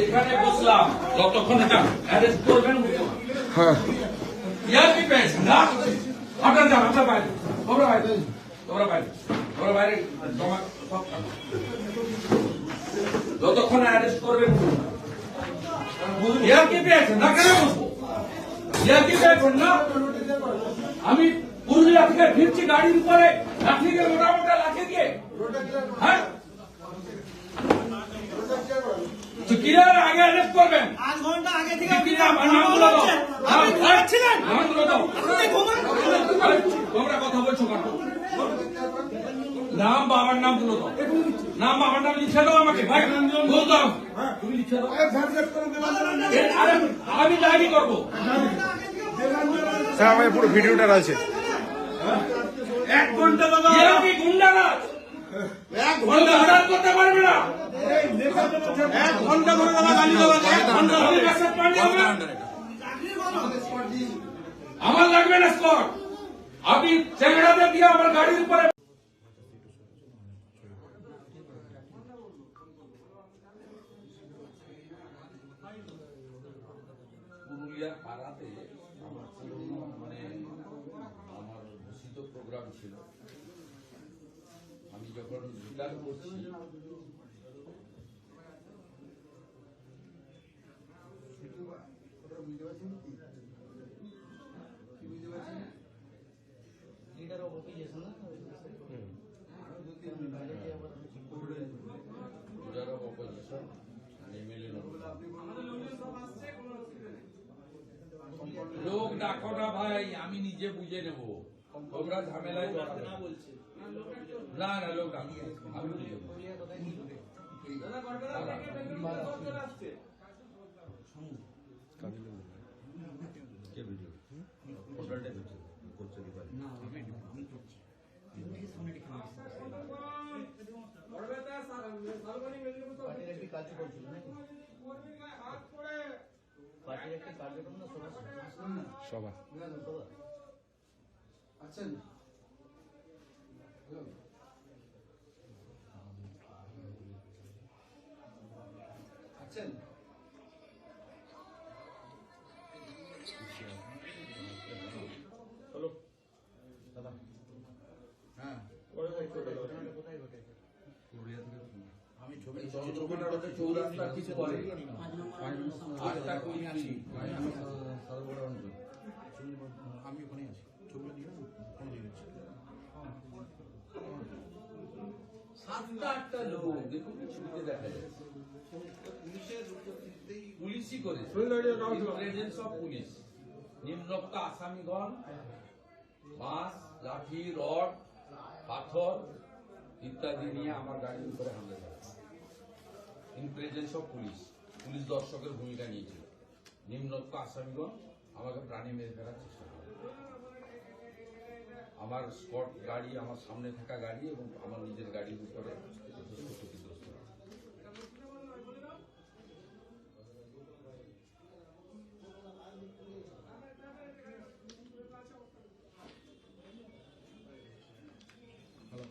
এখানে বসলাম যতক্ষণ এটা অ্যারেস্ট করবেন। হ্যাঁ ইয়ার কি পেয়েছেন না আপনার যান আপনার বাইরে তোমরা বাইরে তোমরা বাইরে তোমরা বাইরে জমা সব যতক্ষণ অ্যারেস্ট করবেন। ইয়ার কি পেয়েছেন না কেন বসবো ইয়ার কি পেয়েছেন না আমি পুরুলিয়া থেকে ফিরছি গাড়ির উপরে লাঠি দিয়ে মোটা মোটা লাঠি দিয়ে হ্যাঁ কিরার আগে অ্যারেস্ট করবেন 8 ঘন্টা আগে থেকে নামগুলো দাও আপনি ঘুমাচ্ছিলেন নামগুলো দাও আপনি ঘুমান তোমরা কথা বলছো কেন নাম বাবার নাম গুলো দাও নাম বাবার নাম লিখে দাও আমাকে ভাই বলতাম তুমি লিখে দাও আমি ডায়েরি করবো স্যার আমার পুরো ভিডিওটা আছে 1 ঘন্টা দাদা কি গুন্ডারাজ 1 ঘন্টা অর্ডার করতে পারবে না 1 ঘন্টা ধরে দাদা গালি দেওয়া 1 ঘন্টা ধরে মেসেজ পাঠিয়ে হবে আমার লাগবে না স্পট আপনি চেংড়াতে দিয়ে আমার গাড়ির উপরে পুরুলিয়ার পাড়াতে আমার মানে আমার ঘোষিত প্রোগ্রাম ছিল আমি যখন রিটার্ন করছি লোক ডাকো না ভাই আমি নিজে বুঝে নেব তোমরা ঝামেলায় জড়াবে না বলছি না না লোক ডাকো আমি বুঝে নেব সভা আছেন আছেন হ্যালো দাদা হ্যাঁ আমি ছবি চন্দ্রকোনার চৌরাস্তা কিছু করে 8টা 20 আমি ওখানে আছি ছবিটা দিয়ে ফোন দিয়ে দিচ্ছি 7টা 8টা লোক দেখুন ছবিতে দেখা যায় পুলিশই করে প্রেজেন্স অফ পুলিশ নিম্নক্ত আসামিগণ বাঁশ লাঠি রড পাথর ইত্যাদি নিয়ে আমার গাড়ির উপরে হামলা করে in presence of police police দর্শকের ভূমিকা নিয়েছিল নিম্নক্ত আসামিগণ আমাকে প্রাণী মেরে ফেলার চেষ্টা করে আমার স্পট গাড়ি আমার সামনে থাকা গাড়ি এবং আমার নিজের গাড়ির উপরে ক্ষতিগ্রস্ত হ্যালো